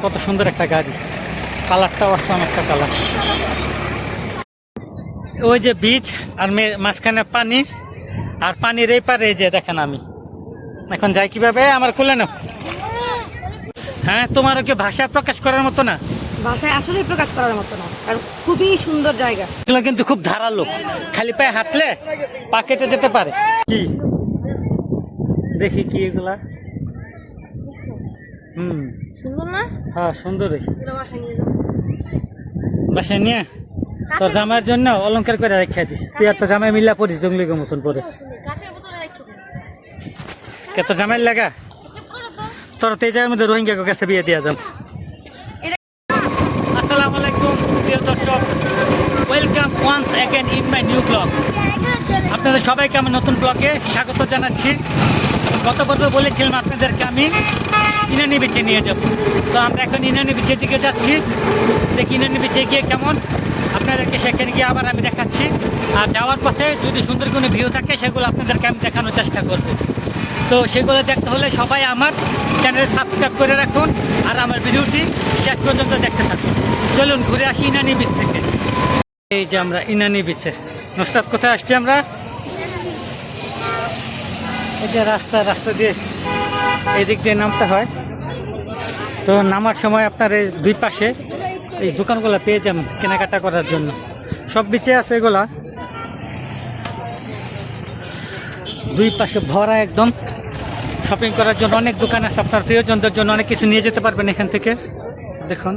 কত সুন্দর একটা গাড়ি, কালারটাও অসাম একটা কালার। ওই যে বিচ আর মাঝখানে পানি, আর পানির এই পারে যে দেখেন আমি এখন যাই কিভাবে, আমার কোলে নাও। হ্যাঁ, তোমারও কি ভাষা প্রকাশ করার মতো না? ভাষায় আসলে প্রকাশ করার মতো না, কারণ খুবই সুন্দর জায়গা। এগুলো কিন্তু খুব ধারালো, খালি পায়ে হাঁটলে পা কেটে যেতে পারে। কি দেখি কি এগুলা? সুন্দর না? হ্যাঁ সুন্দরই। বাসায় নিয়ে যাবো। বাসায় নিয়ে তোর জামার জন্য অলংকার করে রেখে দিস। তুই আর তোর জামাই মিল্লা পড়িস জঙ্গলির মতন পরে। কত জামাই লাগা তোর তো এই জায়গার মধ্যে রোহিঙ্গা কাছে বিয়ে দিয়ে যাম। আসসালামু আলাইকুম প্রিয় দর্শক, welcome once again in my new blog. আপনাদের সবাইকে আমার নতুন ব্লগে স্বাগত জানাচ্ছি। গত পর্বে বলেছিলাম আপনাদেরকে আমি ইনানি বিচে নিয়ে যাব, তো আমরা এখন ইনানি বিচের দিকে যাচ্ছি। দেখি ইনানি বিচে গিয়ে কেমন, আপনাদেরকে সেখানে গিয়ে আবার আমি দেখাচ্ছি। আর যাওয়ার পথে যদি সুন্দর কোনো ভিউ থাকে সেগুলো আপনাদেরকে আমি দেখানোর চেষ্টা করব। তো সেগুলো দেখতে হলে সবাই আমার চ্যানেল সাবস্ক্রাইব করে রাখুন আর আমার ভিডিওটি শেষ পর্যন্ত দেখতে থাকুন। চলুন ঘুরে আসি ইনানি বিচ থেকে। এই যে আমরা ইনানি বিচে। নুসরাত কোথায় আসছি আমরা? এই যে রাস্তা দিয়ে এই দিক দিয়ে নামতে হয়। তো নামার সময় আপনার এই দুই পাশে এই দোকানগুলো পেয়ে যাবেন কেনাকাটা করার জন্য। সব বিচে আছে এগুলা, দুই পাশে ভরা একদম। শপিং করার জন্য অনেক দোকান আছে, আপনার প্রিয়জনদের জন্য অনেক কিছু নিয়ে যেতে পারবেন এখান থেকে। দেখুন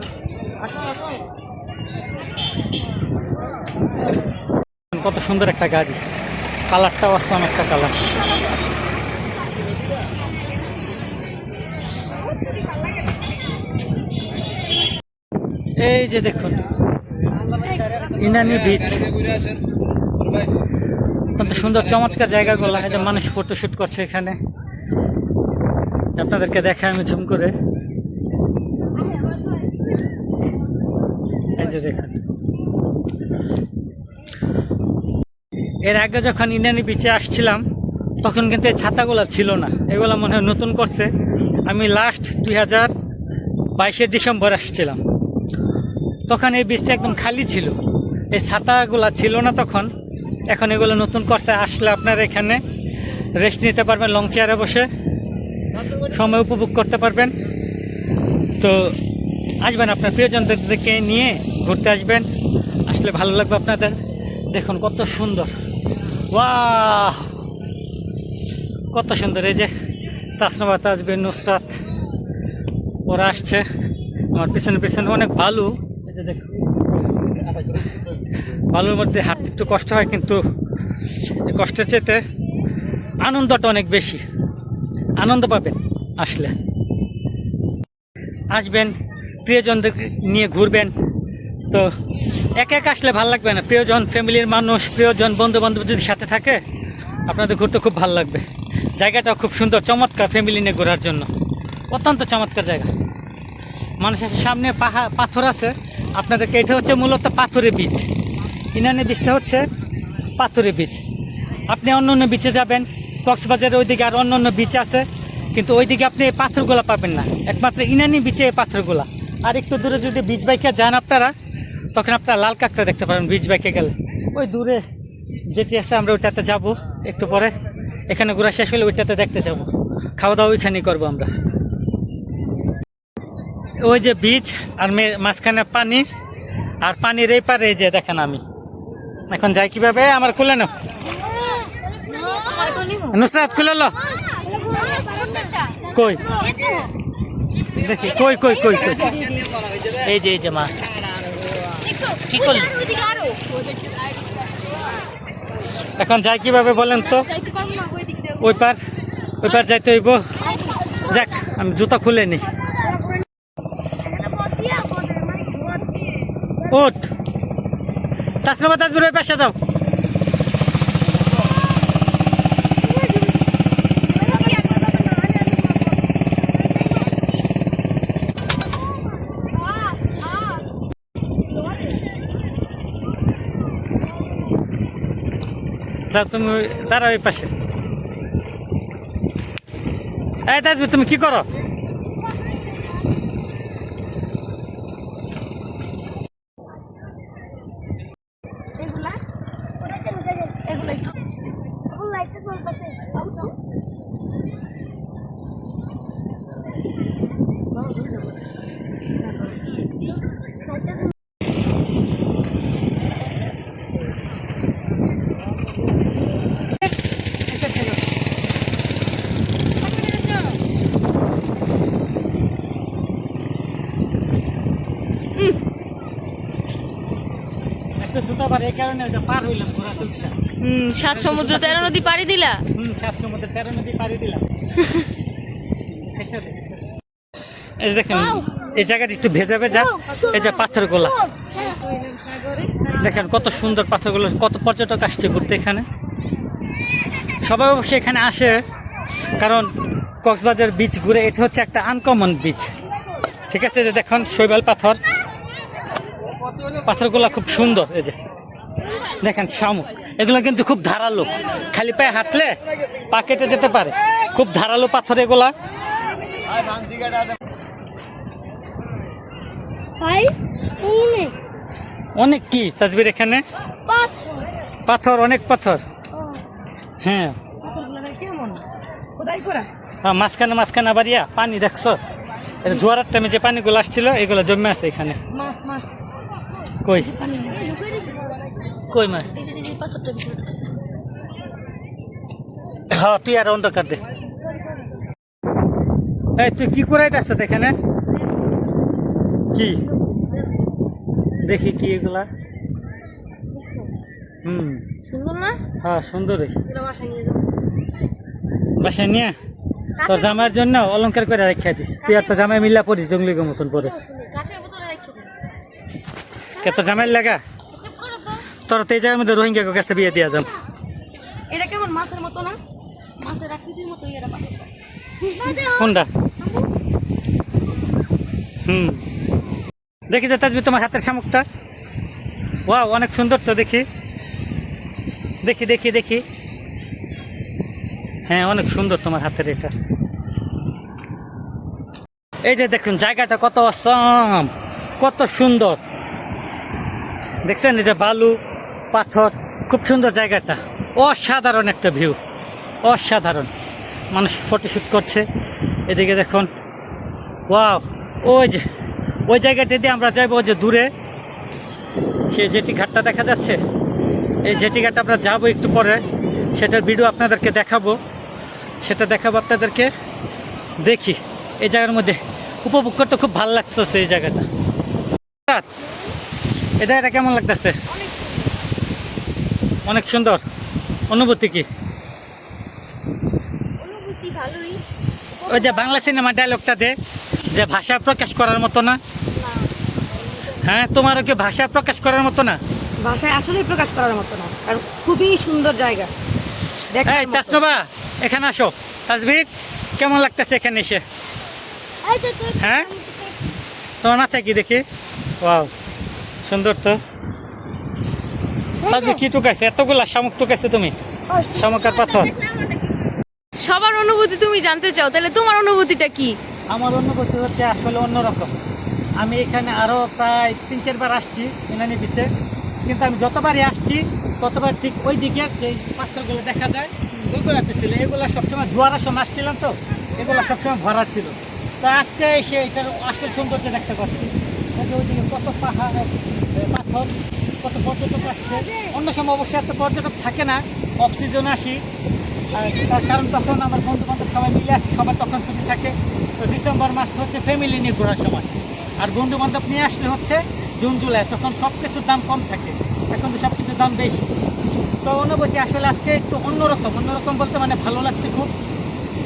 কত সুন্দর একটা গাড়ি, কালারটাও অসাম একটা কালার। এই যে দেখুন ইনানি বিচ, কত সুন্দর চমৎকার জায়গাগুলো। এই যে মানুষ ফটোশুট করছে এখানে, আপনাদেরকে দেখাই আমি ঝুম করে। এই যে দেখুন, এর আগে যখন ইনানি বিচে আসছিলাম তখন কিন্তু এই ছাতাগুলো ছিল না, এগুলো মনে হয় নতুন করছে। আমি লাস্ট 2022 ডিসেম্বর আসছিলাম, তখন এই বিচটা একদম খালি ছিল, এই ছাতাগুলো ছিল না তখন। এখন এগুলো নতুন করছে, আসলে আপনারা এখানে রেস্ট নিতে পারবেন, লং চেয়ারে বসে সময় উপভোগ করতে পারবেন। তো আসবেন, আপনার প্রিয়জনদেরকে নিয়ে ঘুরতে আসবেন, আসলে ভালো লাগবে আপনাদের। দেখুন কত সুন্দর, ওয়াও কত সুন্দর। এই যে তাসনিমা, তাজবির, নুসরাত ওরা আসছে আমার পিছনে পিছনে। অনেক ভালো, এই যে দেখুন ভালোর মধ্যে হাঁটতে একটু কষ্ট হয়, কিন্তু এই কষ্টের চেয়ে আনন্দটা অনেক বেশি। আনন্দ পাবেন আসলে। আসবেন, প্রিয়জনদের নিয়ে ঘুরবেন। তো একা একা আসলে ভালো লাগবে না, প্রিয়জন, ফ্যামিলির মানুষ, প্রিয়জন, বন্ধু বান্ধব যদি সাথে থাকে আপনাদের ঘুরতে খুব ভালো লাগবে। জায়গাটাও খুব সুন্দর, চমৎকার, ফ্যামিলি নিয়ে ঘোরার জন্য অত্যন্ত চমৎকার জায়গা। মানুষের সামনে পাথর আছে, আপনাদেরকে এটা হচ্ছে মূলত পাথরের বীজ। ইনানি বিচটা হচ্ছে পাথরের বীজ। আপনি অন্য অন্য বিচে যাবেন, কক্সবাজারের ওইদিকে আর অন্য অন্য বিচ আছে, কিন্তু ওইদিকে আপনি এই পাথরগুলো পাবেন না, একমাত্র ইনানি বিচে এই পাথরগুলা। আর একটু দূরে যদি বিচ বাইকে যান আপনারা, তখন আপনারা লাল কাঁকড়া দেখতে পারেন বিচ বাইকে গেলে। ওই দূরে যেটি আছে আমরা ওইটাতে যাব একটু পরে, এখানে ঘোরা শেষ হলে ওইটাতে দেখতে যাব। খাওয়া দাওয়া ওইখানেই করবো আমরা। ওই যে বিচ আর মাঝখানে পানি, আর পানির এই পারে যে দেখেন আমি এখন যাই কিভাবে, আমার খুলে নাও। নুসরাত খুলে লো। কই দেখি, কই কই কই কই, এই যে মাছ। কি করলি? এখন যাই কিভাবে বলেন তো? ওই পার যাইতে হইব। যাক, আমি জুতা খুলে নি। ওঠ, তাসনিমা, তাজবির ওই পাশে যাও। যাও তুমি, দাঁড়া ওই পাশে। এই তাজবির, তুমি কি করো? জুতা বার এই কারণে ওইটা পার হইলাম ঘোরা চলতে। 7 সমুদ্র 13 নদী পাড়ি দিলা। 7 সমুদ্র 13 নদী পাড়ি দিলাম। এই যে দেখেন এই জায়গাটা একটু ভেজা ভেজা, এই যে পাথরগুলা দেখেন কত সুন্দর পাথরগুলো, কত পর্যটক আসছে ঘুরতে এখানে। সবাই অবশ্যই এখানে আসে কারণ কক্সবাজার বিচ ঘুরে এটা হচ্ছে একটা আনকমন বিচ, ঠিক আছে। যে দেখুন শৈবাল পাথর, পাথরগুলো খুব সুন্দর। এই যে দেখেন শামুক, এগুলো কিন্তু খুব ধারালো, খালি পায়ে হাঁটলে পা কেটে যেতে পারে, খুব ধারালো পাথর এগুলা। অনেক কি তাজবির এখানে পাথর, অনেক পাথর। হ্যাঁ হ্যাঁ, মাঝখানে মাঝখানে আবার পানি দেখছো, এটা জোয়ারের টাইমে যে পানিগুলো আসছিল এগুলো জমে আছে এখানে। কই কই মাছ? হ্যাঁ তুই আর অন্ধকার দে। এই তুই কি করাইতেছ এখানে? কি দেখি কি এগুলা? সুন্দর না? হ্যাঁ সুন্দর। বাসায় নিয়ে যাও। বাসায় নিয়ে তোর জামাইয়ের জন্য অলংকার করে রেখে দিস। তুই আর তো জামাই মিল্লা পড়িস জঙ্গলিগো মতন পরে। কাঁচের বোতলে রেখে দিন। কে তো জামাইয়ের লাগা? চুপ করো তো। তোর তো এই জায়গার মধ্যে রোহিঙ্গা কাছে বিয়ে দিয়া যাম। এটা কেমন মাছের মতো না? মাছের আকৃতির মতো এটা পাথরটা। কোনটা? দেখি তো তাজবি তোমার হাতের শামুকটা। ওয়াও অনেক সুন্দর তো, দেখি দেখি দেখি দেখি। হ্যাঁ অনেক সুন্দর তোমার হাতের এটা। এই যে দেখুন জায়গাটা কত অসম, কত সুন্দর দেখছেন। এই যে বালু পাথর, খুব সুন্দর জায়গাটা, অসাধারণ একটা ভিউ, অসাধারণ। মানুষ ফটোশুট করছে এদিকে দেখুন। ওয়াও ওই যে ওই জায়গাটা দিয়ে আমরা যাইবো, যে দূরে সেই জেটি ঘাটটা দেখা যাচ্ছে, এই জেটি ঘাটটা আমরা যাবো একটু পরে, সেটার ভিডিও আপনাদেরকে দেখাবো, সেটা দেখাবো আপনাদেরকে। দেখি এই জায়গার মধ্যে উপভোগ করতে খুব ভালো লাগতেছে এই জায়গাটা। এই জায়গাটা কেমন লাগতেছে? অনেক সুন্দর। অনুভূতি কি? অনুভূতি ভালোই। ওই যে বাংলা সিনেমা ডায়লগটা দে, যে ভাষা প্রকাশ করার মতো না। হ্যাঁ তোমারও কি ভাষা প্রকাশ করার মতো না? ভাষায় আসলেই প্রকাশ করার মতো না, কারণ খুবই সুন্দর জায়গা। এই তাসনবা এখানে আসো। তাজবির কেমন লাগতেছে এখানে এসে? হ্যাঁ তোমার মাথায় কি দেখি? ওয়াও সুন্দর তো। তাজবির কি টুকাইছে? এতগুলা শামুক টুকাইছে তুমি? শামুক আর পাথর। সবার অনুভূতি তুমি জানতে চাও, তাহলে তোমার অনুভূতিটা কি? আমার অনুভূতি হচ্ছে আসলে অন্যরকম। আমি এখানে আরো প্রায় 3-4 বার আসছি ইনানি বিচে, কিন্তু আমি যতবারই আসছি ততবার ঠিক ওই দিকে যে পাথরগুলো দেখা যায় ওইগুলো ছিল, এগুলো সবসময় জোয়ারের সময় আসছিলাম তো এগুলো সবসময় ভরা ছিল। তো আজকে এসে এটার আসল সৌন্দর্য দেখতে পাচ্ছি। ওইদিকে কত পাহাড় পাথর, কত পর্যটক আসছে। অন্য সময় অবশ্যই এত পর্যটক থাকে না, অফ সিজনে আসি, তার কারণ তখন আমার বন্ধু বান্ধব সবাই মিলে আসি, সবার তখন ছুটি থাকে। তো ডিসেম্বর মাসটা হচ্ছে ফ্যামিলি নিয়ে ঘোরার সময়, আর বন্ধু বান্ধব নিয়ে আসলে হচ্ছে জুন জুলাই, তখন সব কিছুর দাম কম থাকে, এখন তো সব কিছুর দাম বেশি। তো অনুভূতি আসলে আজকে একটু অন্যরকম, অন্যরকম বলতে মানে ভালো লাগছে খুব।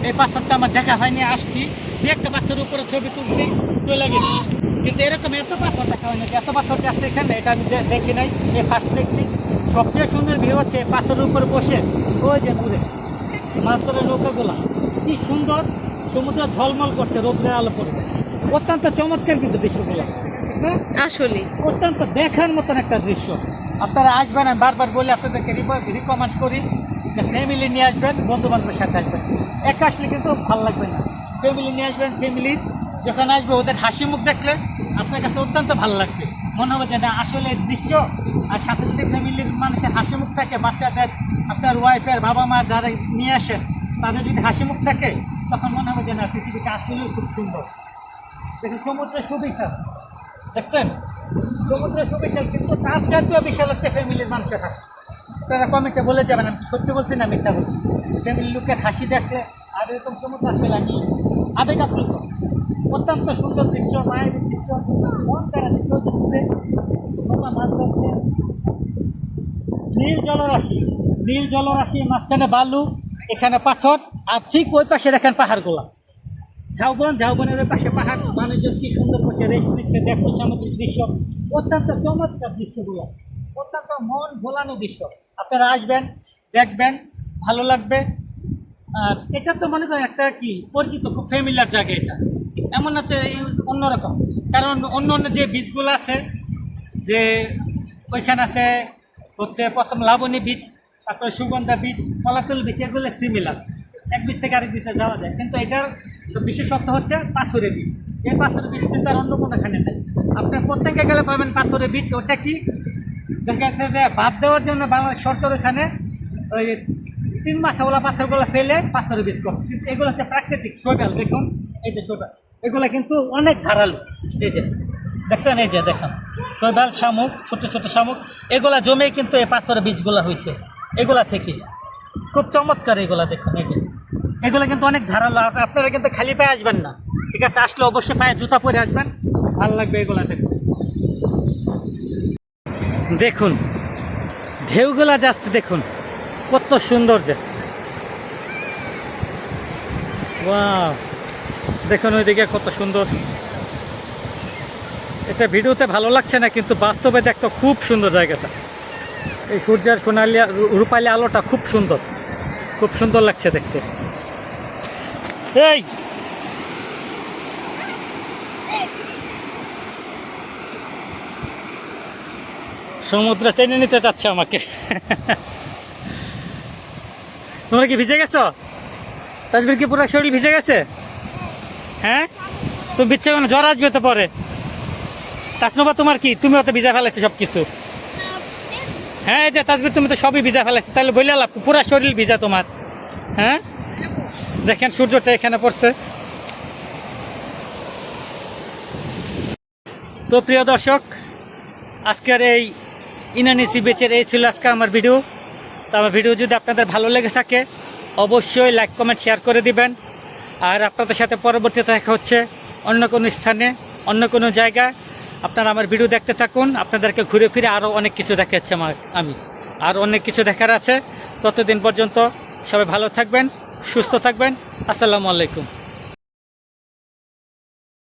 এই পাথরটা আমার দেখা হয়নি, আসছি দু একটা পাথরের উপরে ছবি তুলছি, চলে গেছি, কিন্তু এরকম এত পাথর দেখা হয়নি। এত পাথর যে আছে এখানে এটা আমি দেখি নাই, এই ফার্স্ট দেখছি। সবচেয়ে সুন্দর ভিউ হচ্ছে পাথরের উপরে বসে ওই যে দূরে মাছ ধরার নৌকাগুলা, কি সুন্দর, সমুদ্র ঝলমল করছে রোদ্রের আলো পড়ে, অত্যন্ত চমৎকার কিন্তু দৃশ্যগুলো। আসলে অত্যন্ত দেখার মতন একটা দৃশ্য। আপনারা আসবেন, আমি বারবার বলে আপনাদেরকে রিকমেন্ড করি যে ফ্যামিলি নিয়ে আসবেন, বন্ধু বান্ধবের সাথে আসবেন। একা আসলে কিন্তু ভালো লাগবে না, ফ্যামিলি নিয়ে আসবেন। ফ্যামিলি যখন আসবে ওদের হাসি মুখ দেখলে আপনার কাছে অত্যন্ত ভালো লাগবে, মনে হবে যে না আসলে দৃশ্য। আর সাথে যদি ফ্যামিলির মানুষের হাসি মুখ থাকে, বাচ্চাদের, আপনার ওয়াইফের বাবা মা যারা নিয়ে আসেন তাদের যদি হাসি মুখ থাকে, তখন মনে হবে যে না পৃথিবীটা আসলেই খুব সুন্দর। দেখুন সমুদ্রের সুবিশাল, দেখছেন সমুদ্রের সুবিশাল, কিন্তু তার চাইতেও বিশাল হচ্ছে ফ্যামিলির মানুষের হাসি। আপনারা কমেন্টে বলে যাবেন আমি সত্যি বলছি না মিথ্যা বলছি। ফ্যামিলির লোকের হাসি দেখলে আর এরকম সমুদ্র আসলে আমি আবেগ আপ্লুত। অত্যন্ত সুন্দর দৃশ্য, মায়ের দৃশ্য, মন কারা দৃশ্য, মাছ ধরছে, নীল জলরাশি, নীল জলরাশি, মাঝখানে বালু, এখানে পাথর, আর ঠিক ওই পাশে দেখেন পাহাড়গুলা, ঝাউবনের ওই পাশে পাহাড়। মানুষজন কি সুন্দর বসে রেস্ট নিচ্ছে, দেখছে সামুদ্রিক দৃশ্য, অত্যন্ত চমৎকার দৃশ্যগুলো, অত্যন্ত মন ভোলানো দৃশ্য। আপনারা আসবেন, দেখবেন, ভালো লাগবে। আর এটা তো মনে করেন একটা কি পরিচিত, খুব ফ্যামিলিয়ার জায়গা। এটা এমন আছে অন্যরকম, কারণ অন্য অন্য যে বীচগুলো আছে, যে ওইখানে আছে হচ্ছে প্রথম লাবণী বীচ, তারপরে সুগন্ধা বীচ, পলাতুল বীচ, এগুলো সিমিলার, এক বীচ থেকে আরেক বীচে যাওয়া যায়। কিন্তু এটার বিশেষত্ব হচ্ছে পাথুরে বীচ। এই পাথুরে বীচ কিন্তু আর অন্য কোনোখানে নেই। আপনি প্রত্যেকে গেলে পাবেন পাথুরে বীচ। ওটা কি দেখা যাচ্ছে যে বাদ দেওয়ার জন্য বাংলাদেশ সরকার ওখানে ওই 3 মাথাওয়ালা পাথরগুলো ফেলে পাথরে বীজ করছে, কিন্তু এগুলো হচ্ছে প্রাকৃতিক শৈবাল। দেখুন এই যে শৈবাল, এগুলো কিন্তু অনেক ধারালো। এই যে দেখছেন, এই যে দেখেন শৈবাল, শামুক, ছোট ছোট শামুক, এগুলা জমেই কিন্তু এই পাথরের বীজগুলো হয়েছে, এগুলা থেকে খুব চমৎকার। এগুলা দেখুন, এই যে এগুলো কিন্তু অনেক ধারালো। আপনারা কিন্তু খালি পায়ে আসবেন না, ঠিক আছে? আসলে অবশ্যই পায়ে জুতা পরে আসবেন, ভালো লাগবে এগুলা দেখুন। দেখুন ঢেউগুলা জাস্ট দেখুন কত সুন্দর যে, ওয়াও, দেখুন ওইদিকে কত সুন্দর। এটা ভিডিওতে ভালো লাগছে না, কিন্তু বাস্তবে দেখতে খুব সুন্দর জায়গাটা। এই সূর্যের সোনালি রূপালি আলোটা খুব সুন্দর, খুব সুন্দর লাগছে দেখতে। এই সমুদ্র টেনে নিতে চাচ্ছে আমাকে। তোমরা কি ভিজে গেছো? তাজবির কি পুরো শরীর ভিজে গেছে? হ্যাঁ, তুমি বিচ্ছে কোনো জ্বর আসবে তো পরে। তাসনুবা তোমার কি, তুমি অত ভিজা ফেলেছো সব কিছু? হ্যাঁ, এই যে তাজবির তুমি তো সবই ভিজা ফেলেছো, তাহলে বলে লাভ, পুরো শরীর ভিজা তোমার। হ্যাঁ দেখেন সূর্যটা এখানে পড়ছে। তো প্রিয় দর্শক, আজকের এই ইনানি সি বিচের এই ছিল আজকে আমার ভিডিও। তো আমার ভিডিও যদি আপনাদের ভালো লেগে থাকে অবশ্যই লাইক কমেন্ট শেয়ার করে দিবেন। আর আপনাদের সাথে পরবর্তীতে দেখা হচ্ছে অন্য কোনো স্থানে, অন্য কোনো জায়গায়। আপনারা আমার ভিডিও দেখতে থাকুন, আপনাদেরকে ঘুরে ফিরে আরও অনেক কিছু দেখাচ্ছি আমি আর অনেক কিছু দেখার আছে। ততদিন পর্যন্ত সবাই ভালো থাকবেন, সুস্থ থাকবেন। আসসালামু আলাইকুম।